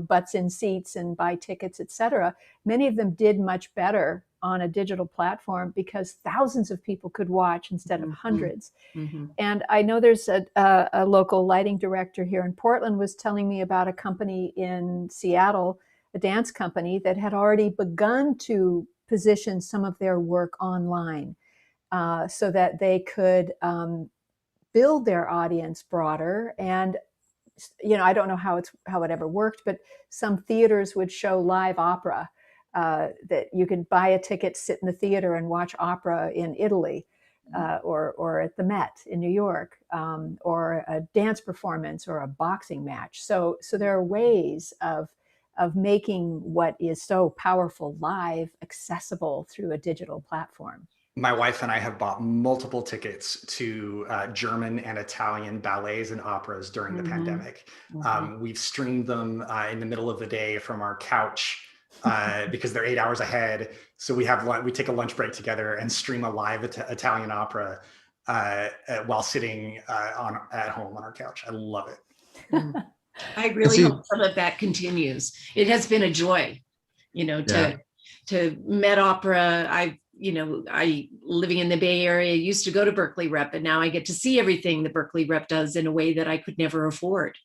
butts in seats and buy tickets, etc. Many of them did much better on a digital platform because thousands of people could watch instead of hundreds. Mm-hmm. And I know there's a local lighting director here in Portland was telling me about a company in Seattle, a dance company that had already begun to position some of their work online so that they could build their audience broader. And I don't know how it ever worked, but some theaters would show live opera, that you could buy a ticket, sit in the theater and watch opera in Italy, or at the Met in New York, or a dance performance or a boxing match. So there are ways of making what is so powerful live accessible through a digital platform. My wife and I have bought multiple tickets to German and Italian ballets and operas during the pandemic. We've streamed them in the middle of the day from our couch because they're 8 hours ahead. So we take a lunch break together and stream a live Italian opera while sitting at home on our couch. I love it. I really hope some of that continues. It has been a joy, to Met Opera. I living in the Bay Area used to go to Berkeley Rep, and now I get to see everything the Berkeley Rep does in a way that I could never afford.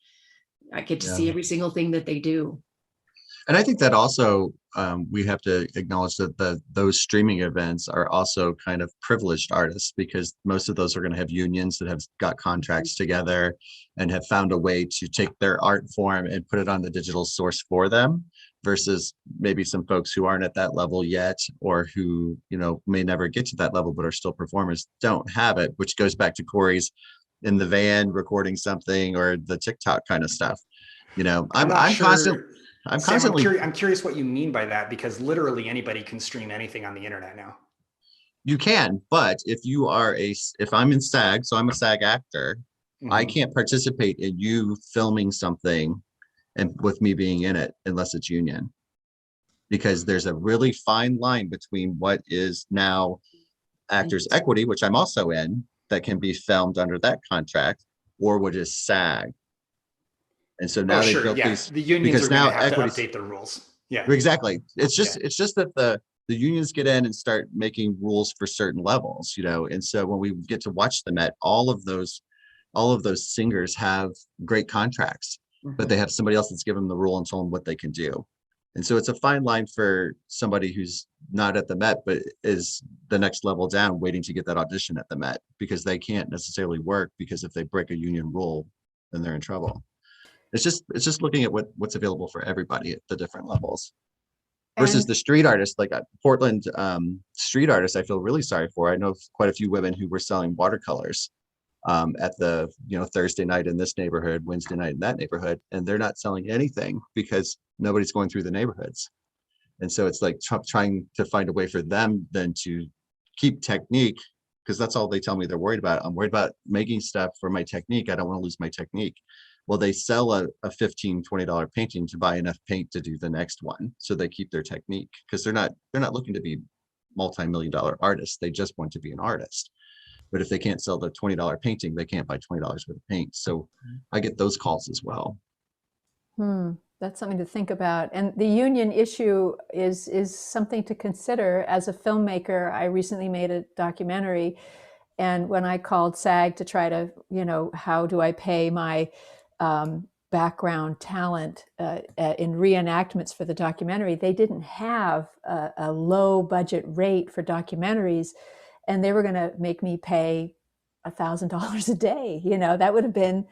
I get to see every single thing that they do. And I think that also we have to acknowledge that those streaming events are also kind of privileged artists, because most of those are going to have unions that have got contracts together and have found a way to take their art form and put it on the digital source for them, versus maybe some folks who aren't at that level yet, or who, may never get to that level but are still performers, don't have it, which goes back to Corey's in the van recording something, or the TikTok kind of stuff. I'm curious what you mean by that, because literally anybody can stream anything on the internet now. You can, but if I'm in SAG, so I'm a SAG actor, I can't participate in you filming something and with me being in it unless it's union, because there's a really fine line between what is now actors equity, which I'm also in, that can be filmed under that contract, or what is SAG. And so now they've built these, the unions because are going now to have to equities, update the rules. Yeah, exactly. It's just that the unions get in and start making rules for certain levels, and so when we get to watch them at all of those singers have great contracts, but they have somebody else that's given them the rule and told them what they can do. And so it's a fine line for somebody who's not at the Met, but is the next level down, waiting to get that audition at the Met, because they can't necessarily work, because if they break a union rule, then they're in trouble. It's just looking at what's available for everybody at the different levels. Versus the street artists, like Portland street artists, I feel really sorry for. I know quite a few women who were selling watercolors at the Thursday night in this neighborhood, Wednesday night in that neighborhood, and they're not selling anything because nobody's going through the neighborhoods. And so it's like trying to find a way for them then to keep technique, because that's all they tell me they're worried about. I'm worried about making stuff for my technique. I don't want to lose my technique. Well, they sell a $15, $20 painting to buy enough paint to do the next one, so they keep their technique, because they're not looking to be multi-million-dollar artists. They just want to be an artist. But if they can't sell the $20 painting, they can't buy $20 worth of paint. So I get those calls as well. That's something to think about. And the union issue is something to consider. As a filmmaker, I recently made a documentary, and when I called SAG to try to, how do I pay my background talent in reenactments for the documentary, they didn't have a low budget rate for documentaries, and they were going to make me pay $1,000 a day. That would have been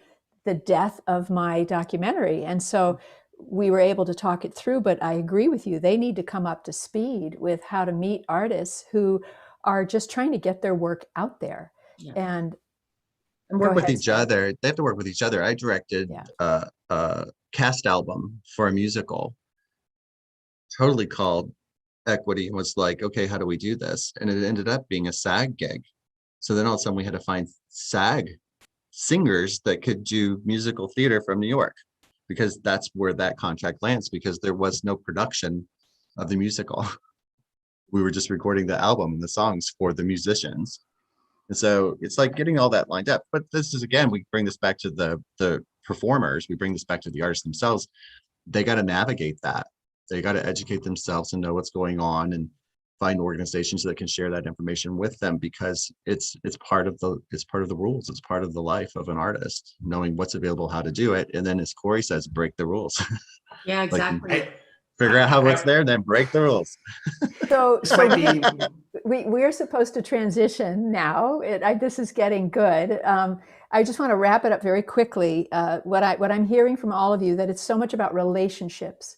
the death of my documentary. And so we were able to talk it through, but I agree with you. They need to come up to speed with how to meet artists who are just trying to get their work out there. And work with each other. They have to work with each other. I directed a cast album for a musical, totally called Equity, and was like, okay, how do we do this? And it ended up being a SAG gig. So then all of a sudden we had to find SAG singers that could do musical theater from New York, because that's where that contract lands, because there was no production of the musical. We were just recording the album and the songs for the musicians. And so it's like getting all that lined up. But this is, again, we bring this back to the performers. We bring this back to the artists themselves. They got to navigate that. They got to educate themselves and know what's going on, and find organizations that can share that information with them, because it's part of the rules. It's part of the life of an artist, knowing what's available, how to do it. And then, as Corey says, break the rules. Yeah, exactly. Figure out what's there, then break the rules. So we're supposed to transition now. This is getting good. I just want to wrap it up very quickly. What I'm hearing from all of you, that it's so much about relationships,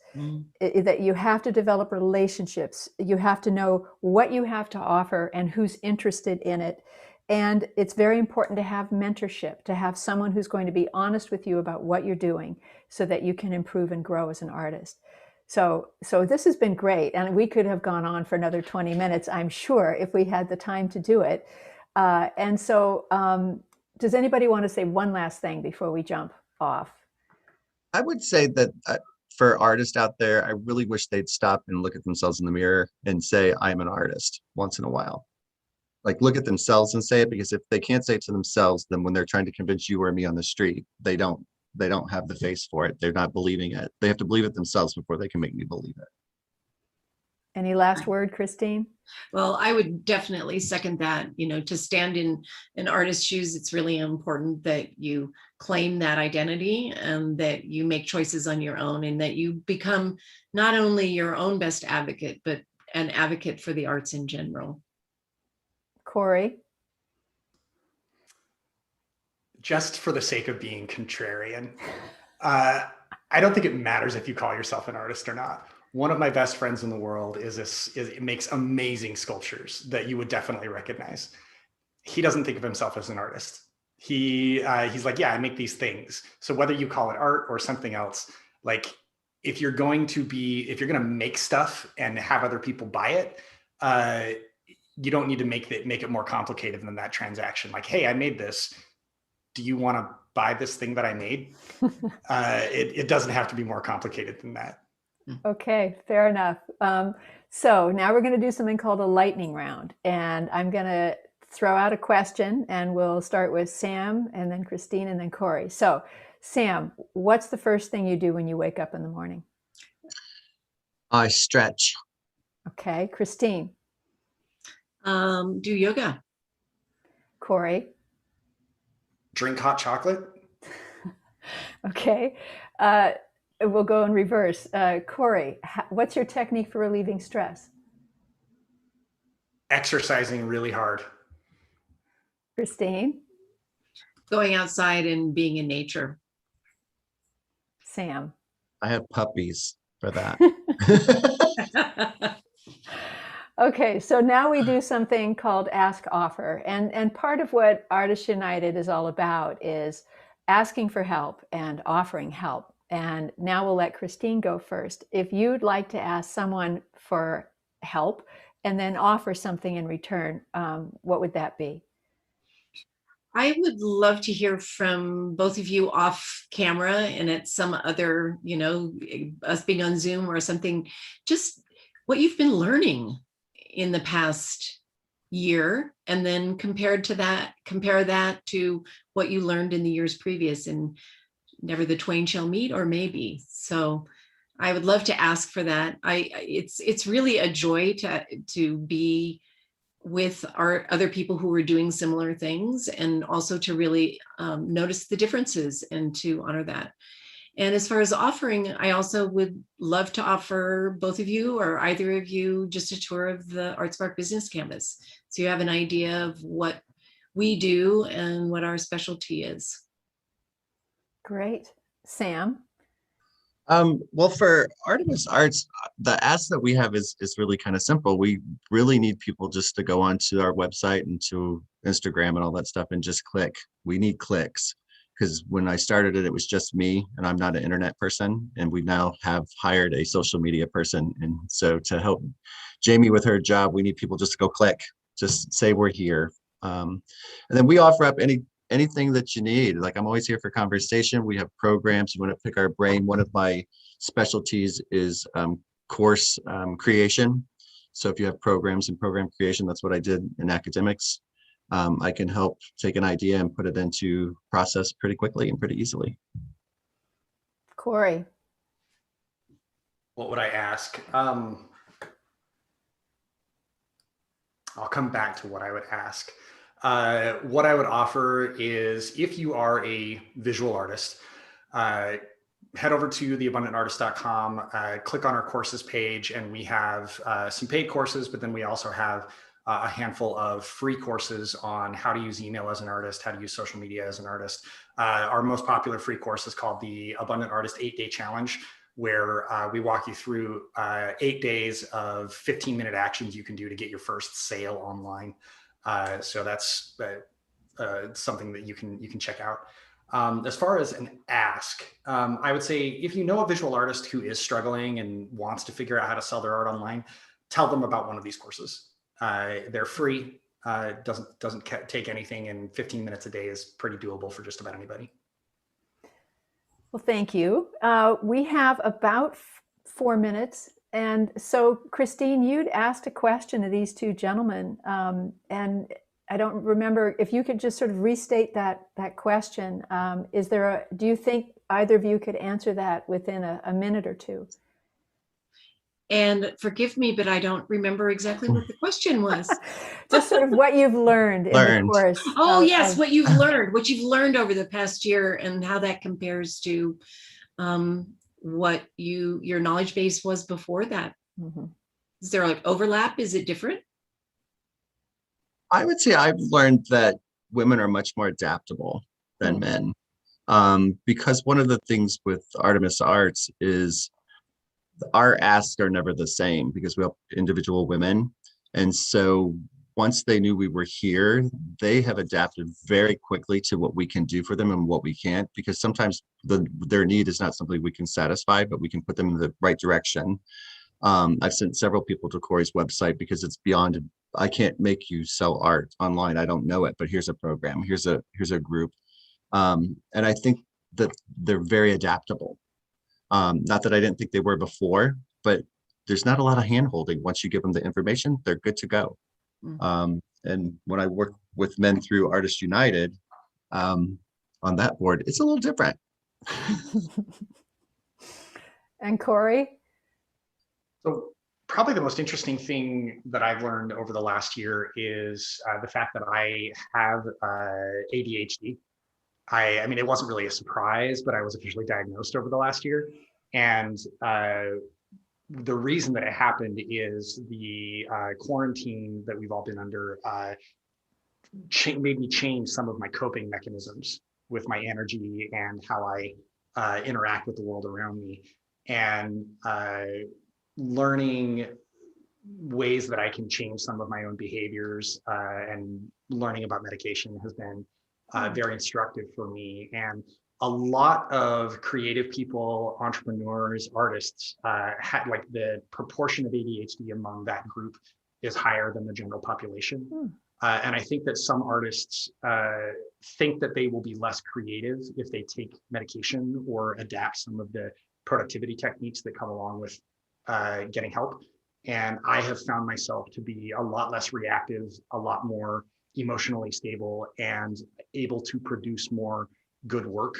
that you have to develop relationships. You have to know what you have to offer and who's interested in it. And it's very important to have mentorship, to have someone who's going to be honest with you about what you're doing, so that you can improve and grow as an artist. So this has been great, and we could have gone on for another 20 minutes, I'm sure, if we had the time to do it. And so does anybody want to say one last thing before we jump off? I would say that for artists out there, I really wish they'd stop and look at themselves in the mirror and say, I'm an artist once in a while. Like, look at themselves and say it, because if they can't say it to themselves, then when they're trying to convince you or me on the street, they don't have the face for it. They're not believing it. They have to believe it themselves before they can make me believe it. Any last word, Christine? Well, I would definitely second that. To stand in an artist's shoes, it's really important that you claim that identity and that you make choices on your own, and that you become not only your own best advocate, but an advocate for the arts in general. Corey? Just for the sake of being contrarian, I don't think it matters if you call yourself an artist or not. One of my best friends in the world makes amazing sculptures that you would definitely recognize. He doesn't think of himself as an artist. He's like, yeah, I make these things. So whether you call it art or something else, like if you're going to make stuff and have other people buy it, you don't need to make it more complicated than that transaction. Like, hey, I made this. Do you want to buy this thing that I made? It doesn't have to be more complicated than that. Okay, fair enough. So now we're going to do something called a lightning round, and I'm going to throw out a question, and we'll start with Sam, and then Christine, and then Corey. So Sam, what's the first thing you do when you wake up in the morning? I stretch. Okay, Christine. Do yoga. Corey. Drink hot chocolate. Okay. We'll go in reverse. Corey, what's your technique for relieving stress? Exercising really hard. Christine? Going outside and being in nature. Sam? I have puppies for that. Okay, so now we do something called Ask Offer. And part of what Artists United is all about is asking for help and offering help. And now we'll let Christine go first. If you'd like to ask someone for help and then offer something in return, what would that be? I would love to hear from both of you off camera and at some other, us being on Zoom or something, just what you've been learning in the past year, and then compare that to what you learned in the years previous, and never the twain shall meet, or maybe. So I would love to ask for that. It's really a joy to be with our other people who are doing similar things, and also to really notice the differences and to honor that. And as far as offering, I also would love to offer both of you or either of you just a tour of the ArtSpark Business Canvas, so you have an idea of what we do and what our specialty is. Great. Sam? Well, for Artemis Arts, the ask that we have is really kind of simple. We really need people just to go onto our website and to Instagram and all that stuff and just click. We need clicks, because when I started it, it was just me, and I'm not an internet person. And we now have hired a social media person. And so to help Jamie with her job, we need people just to go click, just say we're here. And then we offer up anything that you need. Like, I'm always here for conversation. We have programs. You want to pick our brain. One of my specialties is course creation. So if you have programs in program creation, that's what I did in academics. I can help take an idea and put it into process pretty quickly and pretty easily. Corey? What would I ask? I'll come back to what I would ask. What I would offer is, if you are a visual artist, head over to theabundantartist.com, click on our courses page, and we have some paid courses, but then we also have a handful of free courses on how to use email as an artist, how to use social media as an artist. Our most popular free course is called the Abundant Artist 8-Day Challenge, where we walk you through 8 days of 15-minute actions you can do to get your first sale online. So that's something that you can check out. As far as an ask, I would say if you know a visual artist who is struggling and wants to figure out how to sell their art online, tell them about one of these courses. They're free, doesn't take anything, and 15 minutes a day is pretty doable for just about anybody. Well, thank you. We have about 4 minutes. And so, Christine, you'd asked a question of these two gentlemen, and I don't remember if you could just sort of restate that question. Do you think either of you could answer that within a minute or two? And forgive me, but I don't remember exactly what the question was. Just sort of what you've learned in the course. Oh, yes, what you've learned over the past year and how that compares to what your knowledge base was before that. Mm-hmm. Is there like overlap? Is it different? I would say I've learned that women are much more adaptable than men. Because one of the things with Artemis Arts is our asks are never the same because we have individual women. And so once they knew we were here, they have adapted very quickly to what we can do for them and what we can't, because sometimes their need is not something we can satisfy, but we can put them in the right direction. I've sent several people to Corey's website because it's beyond, I can't make you sell art online. I don't know it, but here's a program, here's a group. And I think that they're very adaptable. Not that I didn't think they were before, but there's not a lot of hand-holding. Once you give them the information, they're good to go. And when I work with men through Artists United on that board, it's a little different. And Corey? So probably the most interesting thing that I've learned over the last year is the fact that I have ADHD. I mean, it wasn't really a surprise, but I was officially diagnosed over the last year. And the reason that it happened is the quarantine that we've all been under made me change some of my coping mechanisms with my energy and how I interact with the world around me. And learning ways that I can change some of my own behaviors and learning about medication has been very instructive for me. And a lot of creative people, entrepreneurs, artists, had like the proportion of ADHD among that group is higher than the general population. And I think that some artists think that they will be less creative if they take medication or adapt some of the productivity techniques that come along with getting help. And I have found myself to be a lot less reactive, a lot more emotionally stable, and able to produce more good work,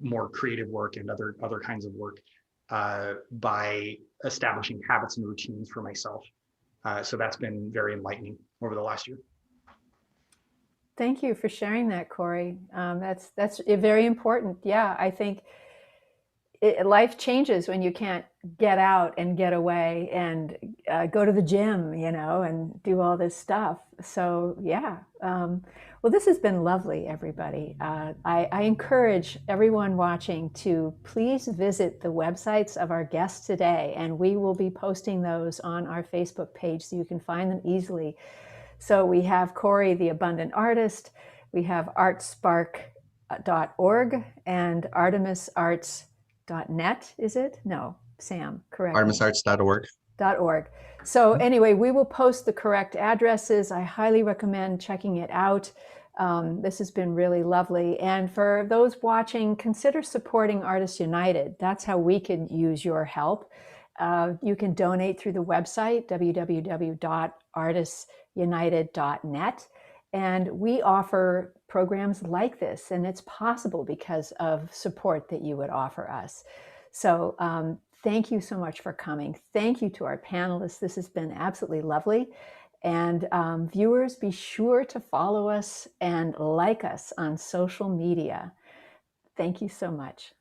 more creative work and other kinds of work by establishing habits and routines for myself. So that's been very enlightening over the last year. Thank you for sharing that, Corey. That's very important. Yeah, I think life changes when you can't get out and get away and go to the gym, and do all this stuff. So yeah, well, this has been lovely, everybody. I encourage everyone watching to please visit the websites of our guests today, and we will be posting those on our Facebook page so you can find them easily. So we have Corey, the Abundant Artist, we have artspark.org and artemisarts.net, is it? No, Sam, correct. artemisarts.org. .org. So anyway, we will post the correct addresses. I highly recommend checking it out. This has been really lovely. And for those watching, consider supporting Artists United. That's how we could use your help. You can donate through the website, www.artistsunited.net. And we offer programs like this, and it's possible because of support that you would offer us. So thank you so much for coming. Thank you to our panelists. This has been absolutely lovely. And viewers, be sure to follow us and like us on social media. Thank you so much.